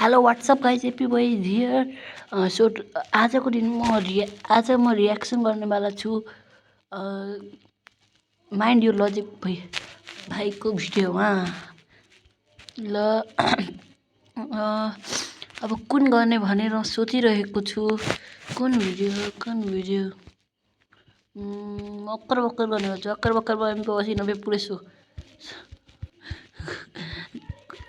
Hello what's up guys AP boy here so आजको दिन आज म रियाक्सन गर्नेवाला छु माइन्ड योर लजिक भाइको भिडियोमा ल अब कुन गर्ने भनेर सोचिरहेको छु। कुन भिडियो अक्कर बक्कर गर्ने हो। अक्कर बक्कर भएको 80-90 पुरै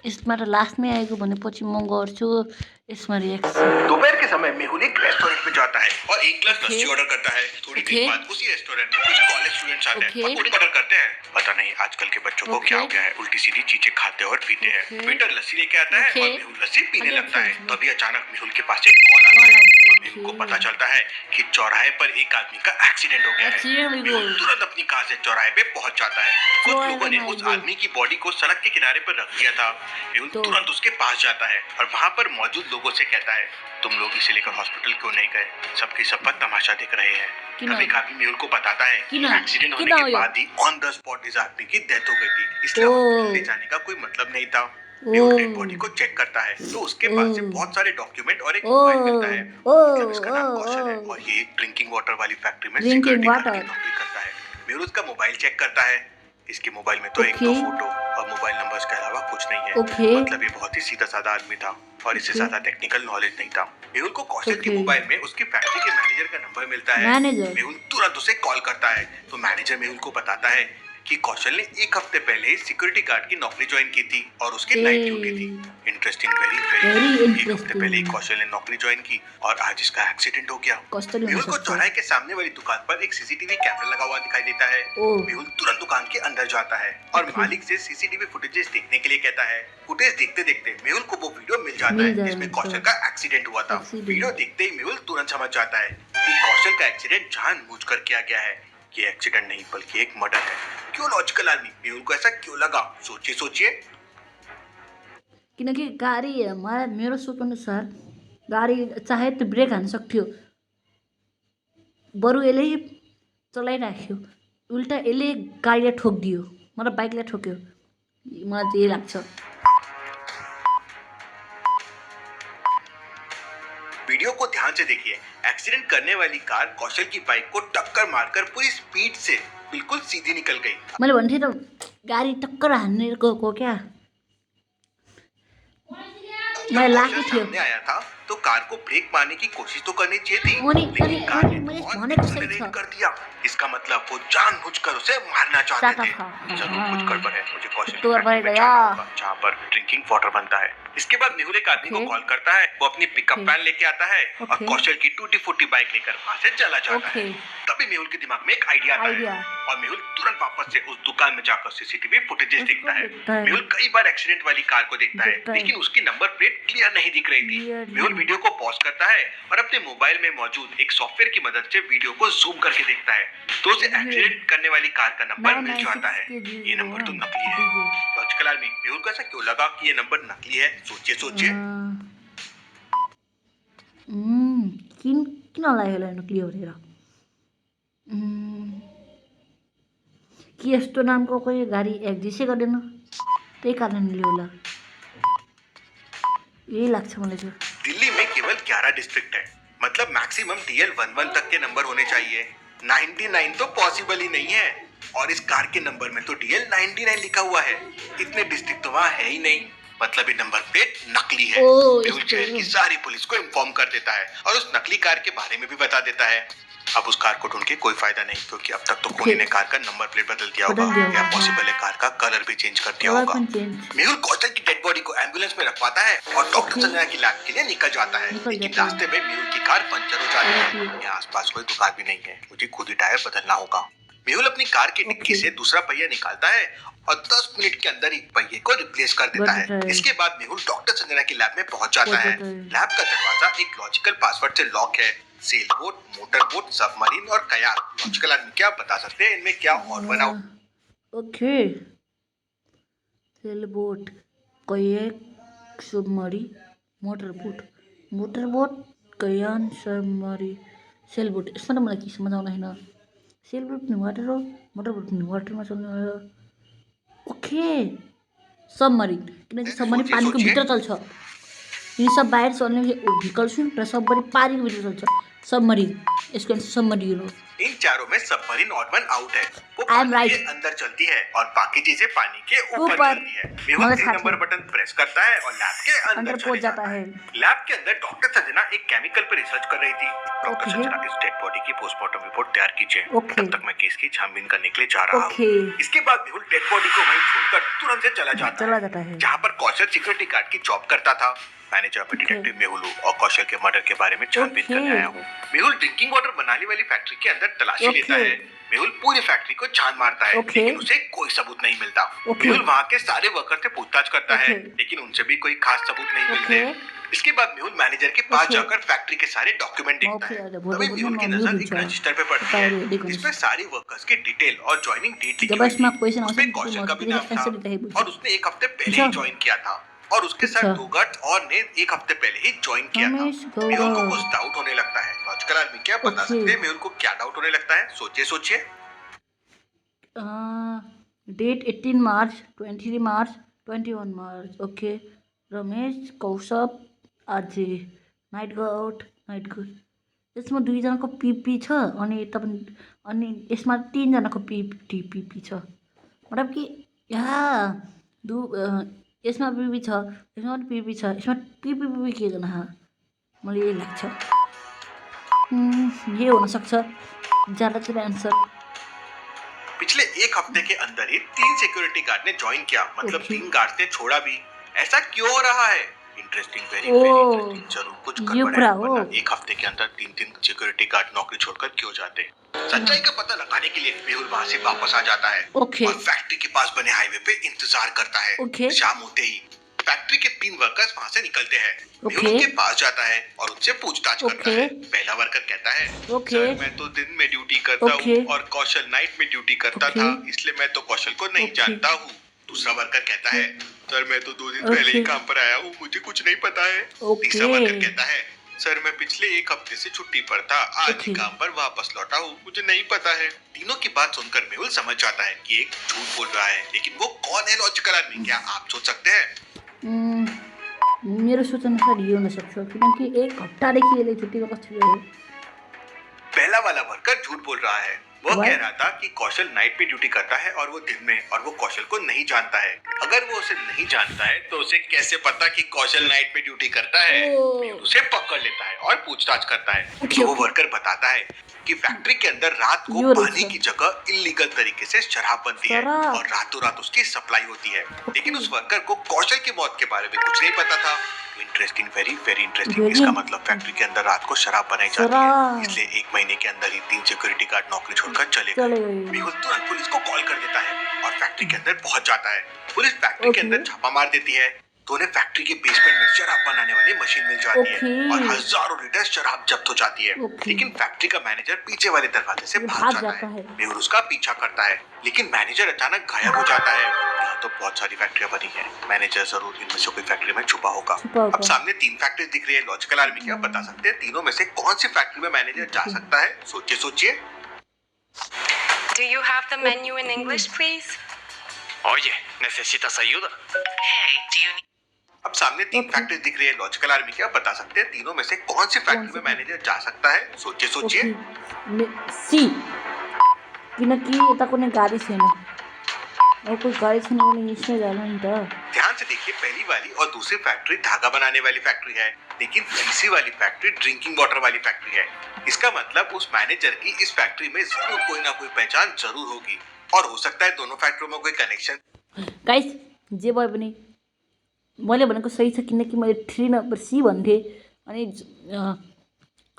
इसमा त लास्टमै आएको भनेपछि म गर्छु इसमा रिएक्सन। दोपहर के समय मेहुल एक रेस्टोरेंट में जाता है और एक ग्लास लस्सी ऑर्डर करता है। थोड़ी देर बाद उसी रेस्टोरेंट में कुछ कॉलेज स्टूडेंट्स आते हैं और पुडिंग ऑर्डर करते हैं। पता नहीं आजकल के बच्चों को क्या हो गया है, उल्टी सीधी चीजें खाते और पीते हैं। वेटर लस्सी लेके आता है और मेहुल लस्सी पीने लगता है। तभी अचानक मेहुल के पास एक कॉल आता है और मेहुल को पता चलता है कि चौराहे पर एक आदमी का एक्सीडेंट हो गया है। मेहुल तुरंत अपनी कार से चौराहे पे पहुंच जाता है। कुछ लोगों ने उस आदमी की बॉडी को सड़क के किनारे पर रख दिया था। मेहुल तुरंत उसके पास जाता है और वहाँ पर मौजूद लोगों से कहता है, तुम लोग इसे लेकर हॉस्पिटल क्यों नहीं गए? सबके सब तमाशा देख रहे हैं। तभी आदमी मेहुल को बताता है कि एक्सीडेंट होने के बाद ही ऑन द स्पॉट इस आदमी की डेथ हो गई थी, इसलिए हॉस्पिटल ले जाने का कोई मतलब नहीं था। मेहुल डेड बॉडी को चेक करता है तो उसके पास से बहुत सारे डॉक्यूमेंट और एक मोबाइल मिलता है। मतलब इसका नाम कौशल है और ये एक ड्रिंकिंग वाटर वाली फैक्ट्री में सिक्योरिटी गार्ड की नौकरी करता है। मेहुल उसका मोबाइल चेक करता है। इसके मोबाइल में तो एक दो फोटो और मोबाइल नंबर्स के अलावा कुछ नहीं है। मतलब ये बहुत ही सीधा साधा आदमी था और इससे ज्यादा टेक्निकल नॉलेज नहीं था। मेहुल को कौशल के मोबाइल में उसकी फैक्ट्री के मैनेजर का नंबर मिलता है। मेहुल तुरंत उसे कॉल करता है तो मैनेजर मेहुल को बताता है कि कौशल ने एक हफ्ते पहले सिक्योरिटी गार्ड की नौकरी ज्वाइन की थी और उसकी नाइट ड्यूटी थी। इंटरेस्टिंग, वेरी एक हफ्ते पहले ही कौशल ने नौकरी ज्वाइन की और आज इसका एक्सीडेंट हो गया। मेहुल को चौराहे के सामने वाली दुकान पर एक सीसीटीवी कैमरा लगा हुआ दिखाई देता है। मेहुल तुरंत दुकान के अंदर जाता है और मालिक से सीसीटीवी फुटेजेस देखने के लिए कहता है। फुटेज देखते देखते मेहुल को वो वीडियो मिल जाता है जिसमें कौशल का एक्सीडेंट हुआ था। वीडियो देखते ही मेहुल तुरंत समझ जाता है कि कौशल का एक्सीडेंट जानबूझकर किया गया है। ये एक्सीडेंट नहीं बल्कि एक मर्डर है। क्यों लॉजिकल आदमी? मेहुल को ऐसा क्यों लगा? सोचिए। किनकि गाडी मेरो सोच अनुसार गाडी चाहे त्यो ब्रेक हान्न सक्थ्यो, बरु यसले चलाइराख्यो, उल्टा यसले गाडीलाई ठोकिदियो, मतलब बाइकलाई ठोक्यो। मलाई चाहिँ यही लाग्छ। वीडियो को ध्यान से देखिए। एक्सीडेंट करने वाली कार कौशल की बाइक को टक्कर मारकर पूरी स्पीड से बिल्कुल सीधी निकल गई। मैले भन्थे त गाडी टक्कर हान्ने गएको क्या। मैं लाके सामने आया था तो कार को ब्रेक मारने की कोशिश तो करनी चाहिए थी, लेकिन कार ने एक्सेलरेट कर दिया। इसका मतलब वो जानबूझकर उसे मारना चाहते थे। जरूर कुछ गड़बड़ है। मुझे कौशल जहाँ पर ड्रिंकिंग वाटर बनता है। इसके बाद मेहुल एक आदमी को कॉल करता है। वो अपनी पिकअप वैन लेके आता है और कौशल की टूटी फूटी बाइक लेकर वहाँ से चला जाता है। तभी मेहुल के दिमाग में एक आइडिया आता है और मेहुल तुरंत वापस से उस दुकान में जाकर सीसीटीवी फुटेजेस देखता है। मेहुल कई बार एक्सीडेंट वाली कार को देखता है, लेकिन उसकी नंबर प्लेट क्लियर नहीं दिख रही थी। मेहुल वीडियो को पॉज करता है और अपने मोबाइल में मौजूद एक सॉफ्टवेयर की मदद से वीडियो को जूम करके देखता है तो उसे एक्सीडेंट करने वाली कार का नंबर मिल जाता है। ये नंबर तो नकली है। लॉजिकल आदमी, मेहुल को ऐसा क्यों लगा कि ये नंबर नकली है? सोचिए। किन लाग्यो नकली भनेर? कि यस्तो नामको कोही गाडी एक्जिस्टै गर्दैन, त्यही कारणले होला। यही लाग्छ मलाई चाहिँ। दिल्ली में केवल 11 डिस्ट्रिक्ट है, मतलब मैक्सिमम DL 11 तक के नंबर होने चाहिए। 99 तो पॉसिबल ही नहीं है और इस कार के नंबर में तो DL 99 लिखा हुआ है। इतने डिस्ट्रिक्ट तो वहाँ है ही नहीं, मतलब ये नंबर प्लेट नकली है। मेहुल शहर की सारी पुलिस को इन्फॉर्म कर देता है और उस नकली कार के बारे में भी बता देता है। अब उस कार को ढूंढ के कोई फायदा नहीं, क्योंकि अब तक तो कोई ने कार का नंबर प्लेट बदल दिया होगा या पॉसिबल है कार का कलर भी चेंज कर दिया होगा। मेहुल कौशल की डेड बॉडी को एम्बुलेंस में रखवाता है और डॉक्टर संजना की लैब के लिए निकल जाता है। लेकिन रास्ते में मेहुल की कार पंचर हो जाती है। यहाँ आसपास कोई दुकान भी नहीं है, मुझे खुद ही टायर बदलना होगा। मेहुल अपनी कार की डिक्की से दूसरा पहिया निकालता है और 10 मिनट के अंदर ही पहिए को रिप्लेस कर देता है। इसके बाद मेहुल डॉक्टर संजना की लैब में पहुंच जाता है। लैब का दरवाजा एक लॉजिकल पासवर्ड से लॉक है। Sail boat, motor boat, submarine और कयाक। लॉजिकल आदमी क्या बता सकते हैं इनमें क्या और बना? Okay, sail boat, kayak, submarine, motor boat, kayak, submarine, sail boat. यसमा त मलाई के समझ आउन हैन। सेल बोट नि वाटर हो, मोटर बोट नि वाटरमा चल्ने हो। ओके, सबमरीन, किनकि सबमरीन पानीको भित्र चल्छ। यिनी सब बाहिर चल्ने भेहिकल छन् र सबभरि पारीको भित्र चल्छ सबमरिन यसको सबमरिन हो इन चारों में सबमरीन ऑड वन आउट है। वो I am पानी के right. अंदर चलती है और बाकी चीजें पानी के ऊपर ऊपर। चलती है। मेहुल मगर 3 साथ नंबर में। बटन प्रेस करता है और लैब के अंदर अंदर चले पहुंच जाता जाता है। है। लैब के अंदर डॉक्टर संजना एक केमिकल पर रिसर्च कर रही थी। Doctor okay. संजना इस डेड बॉडी की पोस्टमार्टम रिपोर्ट तैयार कीजिए। ओके। तब तक मैं केस की छानबीन करने के लिए जा रहा ओके। हूँ। इसके बाद मेहुल डेड बॉडी को वहीं छोड़कर तुरंत से चला जाता है जहाँ पर कौशल सिक्योरिटी गार्ड की जॉब करता था। मैनेजर में डिटेक्टिव मेहुल और कौशल के मर्डर के बारे में छानबीन करने आया हूँ। मेहुल ड्रिंकिंग वाटर बनाने वाली फैक्ट्री के अंदर तलाशी लेता है। मेहुल पूरी फैक्ट्री को छान मारता है लेकिन उसे कोई सबूत नहीं मिलता। मेहुल वहाँ के सारे वर्कर से पूछताछ करता है लेकिन उनसे भी कोई खास सबूत नहीं मिलते। इसके बाद मेहुल मैनेजर के पास जाकर फैक्ट्री के सारे डॉक्यूमेंट देखता है। तभी मेहुल की नजर एक रजिस्टर पे पड़ती है जिसमें सारी वर्कर्स की डिटेल और ज्वाइनिंग डेट लिखी हुई थी। उसमें कौशल का भी नाम था और उसने एक हफ्ते पहले ही ज्वाइन किया था और उसके साथ 2 गार्ड और ने एक हफ्ते पहले ही ज्वाइन किया था। मेहुल को कुछ डाउट होने लगता है। लॉजिकल आदमी क्या बता सकते हैं मेहुल को क्या डाउट होने लगता है? सोचिए डेट 18 मार्च 23 मार्च 21 मार्च ओके रमेश कौशप अझै नाइट आउट यसमा 2 जनाको पिपी छ अनि तपाईँ अनि यसमा 3 जनाको पिपी छ मतलब कि यसमा पिपी छ यसमा पनि पिपी छ यसमा पिपी के जना मलाई यही लाग्छ ये हुन सक्छ ज्यादातर आन्सर। पिछले एक हफ्ते के अंदर ही 3 सिक्योरिटी गार्ड ने ज्वाइन किया मतलब 3 गार्ड ने छोड़ा भी। ऐसा क्यों हो रहा है? Interesting very interesting. जरूर कुछ गड़बड़ है वरना एक हफ्ते के अंदर 3 सिक्योरिटी गार्ड नौकरी छोड़कर क्यों जाते? सच्चाई का पता लगाने के लिए मेहुल वहाँ से वापस आ जाता है और फैक्ट्री के पास बने हाईवे पे इंतजार करता है। शाम होते ही फैक्ट्री के 3 वर्कर्स वहाँ से निकलते हैं। मेहुल उनके पास जाता है और उनसे पूछताछ करता है। पहला वर्कर कहता है सर मैं तो दिन में ड्यूटी करता हूँ और कौशल नाइट में ड्यूटी करता था इसलिए मैं तो कौशल को नहीं जानता हूँ। दूसरा वर्कर कहता है सर मैं तो 2 दिन पहले ही काम पर आया हूँ मुझे कुछ नहीं पता है। तीसरा वर्कर कहता है सर मैं पिछले एक हफ्ते से छुट्टी पर था आज ही काम पर वापस लौटा हूँ मुझे नहीं पता है। तीनों की बात सुनकर मेहुल समझ जाता है कि एक झूठ बोल रहा है लेकिन वो कौन है लॉजिकल आदमी क्या आप सोच सकते हैं? मेरो सोच अनुसार ये हुन सक्छ किनकि एक हप्तादेखि यसले छुट्टीमा कसरी रह्यो। पहला वाला वर्कर झूठ बोल रहा है। वो कह रहा था कि कौशल नाइट में ड्यूटी करता है और वो दिन में और वो कौशल को नहीं जानता है। अगर वो उसे नहीं जानता है तो उसे कैसे पता कि कौशल नाइट में ड्यूटी करता है? उसे पकड़ लेता है और पूछताछ करता है। तो वो वर्कर बताता है कि फैक्ट्री के अंदर रात को पानी की जगह इलीगल तरीके से शराब बनती है और रातों रात उसकी सप्लाई होती है लेकिन उस वर्कर को कौशल की मौत के बारे में कुछ नहीं पता था। Interesting very interesting. इसका मतलब फैक्ट्री के अंदर रात को शराब बनाई जाती है इसलिए 1 महीने के अंदर ही 3 सिक्योरिटी गार्ड नौकरी छोड़कर चले गए। मेहुल तुरंत पुलिस को कॉल कर देता है और फैक्ट्री के अंदर पहुंच जाता है। पुलिस फैक्ट्री के अंदर छापा मार देती है तो उन्हें फैक्ट्री के बेसमेंट में शराब बनाने वाली मशीन मिल जाती है और हजारों लीटर शराब जब्त हो जाती है लेकिन फैक्ट्री का मैनेजर पीछे वाले दरवाजे से भाग जाता है। मेहुल उसका पीछा करता है लेकिन मैनेजर अचानक गायब हो जाता है। यहाँ तो बहुत सारी फैक्ट्रियां बनी है मैनेजर जरूर इनमें से कोई फैक्ट्री में छुपा होगा। अब सामने 3 फैक्ट्री दिख रही है लॉजिकल आर्मी क्या बता सकते हैं तीनों में से कौन सी फैक्ट्री में मैनेजर जा सकता है? सोचिए Do you have the menu in English, please? Oye, ¿necesitas ayuda? Hey, do you need... अब सामने 3 फैक्ट्री दिख रही है लॉजिकल आर्मी क्या बता सकते हैं तीनों में से कौन सी फैक्ट्री में मैनेजर जा सकता है? सोचिए सी किनकि यता कुनै गाडी छैन और कोई गाडी छैन भने यसमै जाला नि त। ध्यान से देखिए पहली वाली और दूसरी फैक्ट्री धागा बनाने वाली फैक्ट्री है लेकिन तीसरी वाली फैक्ट्री ड्रिंकिंग वाटर वाली फैक्ट्री है। इसका मतलब उस मैनेजर की इस फैक्ट्री में जरूर कोई ना कोई पहचान जरूर होगी और हो सकता है दोनों फैक्ट्रियों में कोई कनेक्शन। गाइस जे भए पनि मैले भनेको सही छ किनकि मैले 3 नम्बर सी भन्थे अनि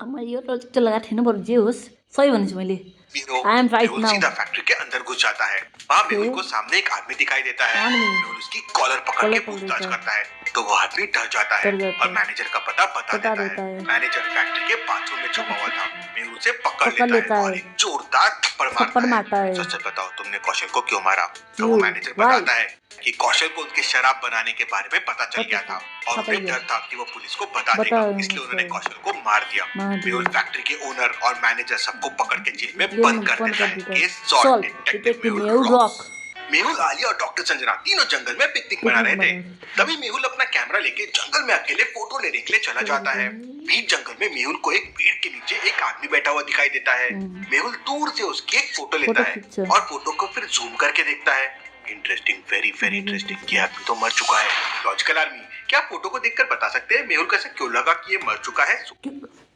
मैले यो त लगाएको थिएन बरु जे होस् सही भनेछु मैले। I am right now. सीधा फैक्ट्री के अंदर घुस जाता है। वहाँ मेहुल को सामने एक आदमी दिखाई देता है। मेहुल उसकी कॉलर पकड़ के पूछताछ करता है तो वो आदमी डर जाता है और मैनेजर का पता बता देता है। मैनेजर फैक्ट्री के बाथरूम में छुपा हुआ था। मेहुल उसे पकड़ लेता है और एक जोरदार थप्पड़ मारता है। सच बताओ तुमने कौशल को क्यों मारा? तो वो मैनेजर बताता है कि कौशल को उनके शराब बनाने के बारे में पता चल गया था और उन्हें डर था कि वो पुलिस को बता देगा इसलिए उन्होंने कौशल को मार दिया। मेहुल फैक्ट्री के ओनर और मैनेजर सबको पकड़ के जेल में बंद कर देता है। Case solve detective Mehul rock. Mehul, Alia और डॉक्टर संजना तीनों जंगल में पिकनिक मना रहे थे। तभी मेहुल अपना कैमरा लेके जंगल में अकेले फोटो लेने के लिए चला जाता है। बीच जंगल में मेहुल को एक पेड़ के नीचे एक आदमी बैठा हुआ दिखाई देता है। मेहुल दूर से उसकी एक फोटो लेता है और फोटो को फिर जूम करके देखता है। Interesting, very very interesting. ये आदमी तो मर चुका है। लॉजिकल आर्मी, क्या फोटो को देखकर बता सकते हैं मेहुल को ऐसा क्यों लगा कि ये मर चुका है?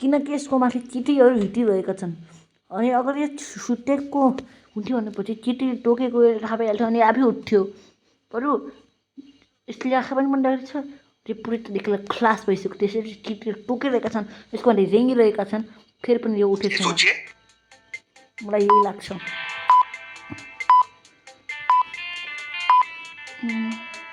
किनकि यसको माथि चिटीहरू हिटिरहेका छन् अनि अगर यो सुतेको हुन्थ्यो भनेपछि चिटी टोकेको थाहा पाइहाल्थ्यो अनि आफै उठ्थ्यो। बरु यसले आँखा पनि बन्दाखेरि छ, त्यो पुरै देखेर क्लास भइसक्यो। त्यसरी चिटीहरू टोकिरहेका छन्, यसको माथि रेङ्गिरहेका छन्, फेरि पनि यो उठेको छैन। सोचिए, मलाई यही लाग्छ।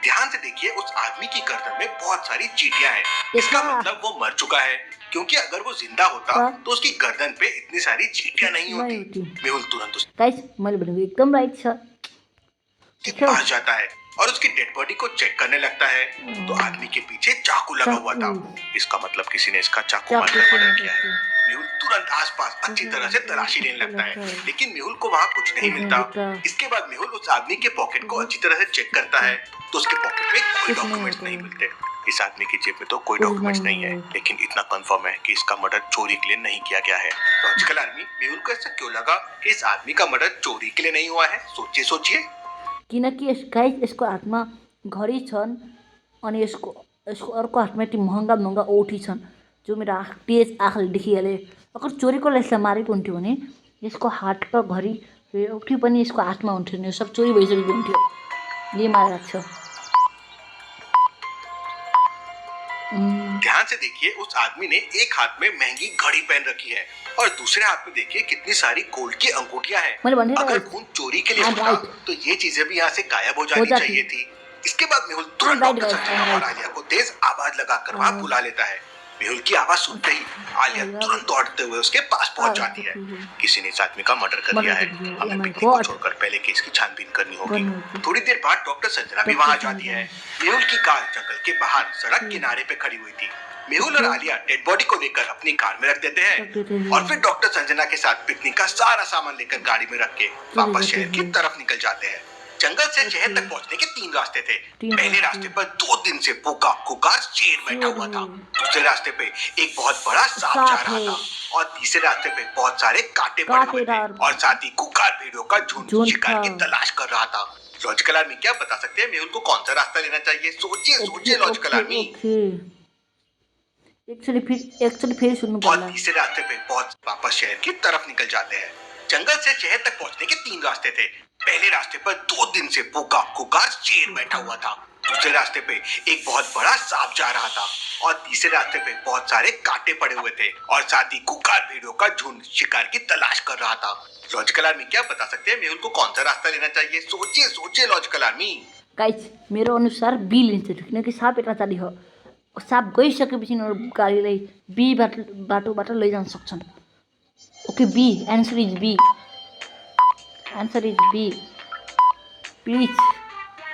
ध्यान से देखिए, उस आदमी की गर्दन में बहुत सारी चींटियां हैं। इसका मतलब वो मर चुका है, क्योंकि अगर वो जिंदा होता तो उसकी गर्दन पे इतनी सारी चींटियां नहीं होती। मेहुल तुरंत गाइस, मैले भनेको एकदम राइट छ। उसके पास जाता है और उसकी डेड बॉडी को चेक करने लगता है तो आदमी के पीछे चाकू लगा हुआ था। इसका मतलब किसी ने इसका चाकू मारकर मर्डर किया है। मेहुल तुरंत आसपास अच्छी तरह से तलाशी लेने लगता है, लेकिन मेहुल को वहाँ कुछ नहीं मिलता। इसके बाद मेहुल उस आदमी के पॉकेट को अच्छी तरह से चेक करता है तो उसके पॉकेट में कोई डॉक्यूमेंट्स नहीं मिलते। इस आदमी की जेब में तो कोई डॉक्यूमेंट्स नहीं है, लेकिन इतना कंफर्म है कि इसका मर्डर चोरी के लिए नहीं किया गया है। लॉजिकल आर्मी, मेहुल को ऐसा क्यों लगा कि इस आदमी का मर्डर चोरी के लिए नहीं हुआ है? सोचिए सोचिए। किनकि यसको हातमा घडी छन् अनि यसको अर्को हातमा यति महँगा महँगा औठी छन् जो मेरो तेज आँखाले देखिहाले। अगर चोरीको यसलाई मारेको हुन्थ्यो भने यसको हातको घडी औठी पनि यसको हातमा हुन्थ्यो नि, सब चोरी भइसकेको हुन्थ्यो। यही मलाई लाग्छ। ध्यान से देखिए, उस आदमी ने एक हाथ में महंगी घड़ी पहन रखी है और दूसरे हाथ में देखिए कितनी सारी गोल्ड की अंगूठियां हैं। अगर खून चोरी के लिए होता तो ये चीजें भी यहाँ से गायब हो जानी चाहिए थी। इसके बाद मेहुल तुरंत डॉक्टर संजना और आलिया को तेज आवाज लगाकर वहाँ बुला लेता है। मेहुल की आवाज सुनते ही आलिया तुरंत दौड़ते हुए उसके पास पहुंच जाती है। किसी ने इस आदमी का मर्डर कर दिया है, हमें पिकनिक को छोड़कर पहले केस की छानबीन करनी होगी। थोड़ी देर बाद डॉक्टर संजना भी वहाँ जाती है। मेहुल की कार जंगल के बाहर सड़क किनारे पे खड़ी हुई थी। मेहुल और आलिया डेड बॉडी को लेकर अपनी कार में रख देते हैं और फिर डॉक्टर संजना के साथ पिकनिक का सारा सामान लेकर गाड़ी में रख के वापस शहर की तरफ निकल जाते हैं। जंगल से शहर तक पहुंचने के 3 रास्ते थे। पहले रास्ते पर 2 दिन से भूखा खुकार शेर बैठा हुआ था। दूसरे रास्ते पे एक बहुत बड़ा सांप जा रहा था और तीसरे रास्ते पे बहुत सारे कांटे पड़े हुए थे और साथ ही खुकार भेड़ियों का झुंड शिकार की तलाश कर रहा था। लॉजिकल आर्मी, क्या बता सकते हैं मेहुल को कौन सा रास्ता लेना चाहिए? सोचिए सोचिए लॉजिकल आर्मी। एक्चुअली फिर सुनना पड़ेगा। और तीसरे रास्ते पे वापस शहर की तरफ निकल जाते हैं। जंगल से शहर तक पहुंचने के 3 रास्ते थे। पहले रास्ते पर 2 दिन से भूखा खुकार शेर बैठा हुआ था। दूसरे रास्ते पे एक बहुत बड़ा सांप जा रहा था और तीसरे रास्ते पे बहुत सारे कांटे पड़े हुए थे और साथ ही खुकार भेड़ियों का झुंड शिकार की तलाश कर रहा था। लॉजिकल आर्मी, क्या बता सकते हैं मेहुल को कौन सा रास्ता लेना चाहिए? सोचिए सोचिए लॉजिकल आर्मी। गाइस, मेरो अनुसार बी लिन्छ, किनकि साप यता जाली हो। साप गइसकेपछि गाडीलाई बी बाटोबाट लैजान सक्छन्। Okay, B answer is B. Answer is B, please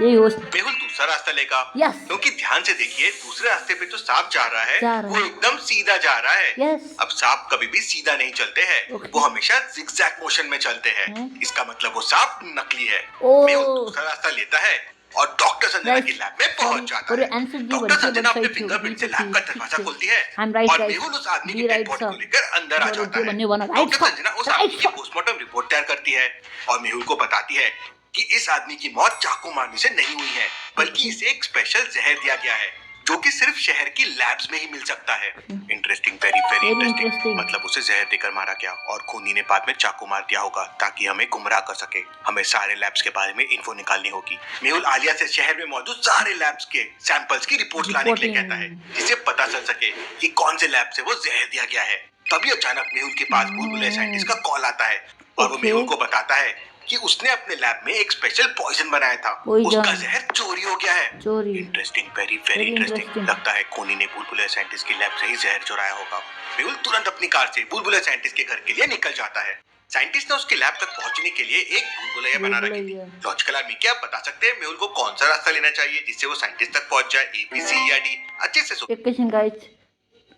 यही हो। मेहुल दूसरा रास्ता लेगा। यस। क्योंकि ध्यान से देखिए, दूसरे रास्ते पे जो सांप जा रहा है वो एकदम सीधा जा रहा है। यस। अब सांप कभी भी सीधा नहीं चलते हैं, वो हमेशा जिगजैग मोशन में चलते हैं। इसका मतलब वो सांप नकली है। मेहुल दूसरा रास्ता लेता है और डॉक्टर संजना की लैब में पहुंच जाता है। डॉक्टर संजना अपने फिंगरप्रिंट से लैब का दरवाजा खोलती है और मेहुल उस आदमी की डेड बॉडी को लेकर अंदर आ जाता है। डॉक्टर संजना उस आदमी की पोस्टमार्टम रिपोर्ट तैयार करती है और मेहुल को बताती है कि इस आदमी की मौत चाकू मारने से नहीं हुई है, बल्कि इसे एक स्पेशल जहर दिया गया है जो कि सिर्फ शहर की लैब्स में ही मिल सकता है। Interesting, very very interesting. मतलब उसे जहर देकर मारा गया और खूनी ने बाद में चाकू मार दिया होगा ताकि हमें गुमराह कर सके। हमें सारे लैब्स के बारे में इन्फो निकालनी होगी। मेहुल आलिया से शहर में मौजूद सारे लैब्स के सैंपल्स की रिपोर्ट लाने के लिए कहता है, जिससे पता चल सके कि कौन से लैब से वो जहर दिया गया है। तभी अचानक मेहुल के पास बुलबुले साइंटिस्ट का कॉल आता है और वो मेहुल को बताता है कि उसने अपने लैब में एक स्पेशल पॉइजन बनाया था, उसका जहर चोरी हो गया है। Interesting, very very interesting. लगता है खूनी ने बुलबुले साइंटिस्ट की लैब से ही जहर चुराया होगा। मेहुल तुरंत अपनी कार से बुलबुले साइंटिस्ट के घर के लिए निकल जाता है। साइंटिस्ट ने उसकी लैब तक पहुंचने के लिए एक बुलबुलैया बना रखी थी। लॉजिकल आर्मी, क्या बता सकते हैं मेहुल को कौन सा रास्ता लेना चाहिए जिससे वो साइंटिस्ट तक पहुंच जाए? ए, बी, सी या डी? अच्छे से एकैछिन गाइस,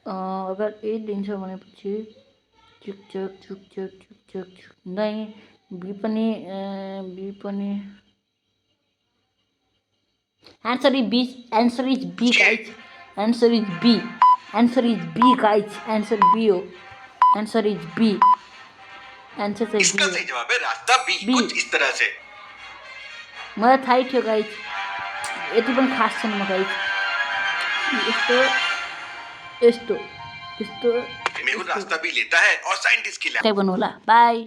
अगर ए दिन्छ भनेपछि चुक चुक चुक चुक चुक चुक नहीं, बी पनि Answer is B. Answer is B, guys. Answer is B. Answer is B, guys. Answer B. Answer is B. Answer is इसका B. सही जवाब है रास्ता बी, B. कुछ इस तरह से। मलाई थाहै थियो गाइज, यति पनि खास छैन म गाइज। यस्तो यस्तो यस्तो मेहुल रास्ता भी लेता है और साइंटिस्ट की सब्सक्राइब गर्नु होला। बाई।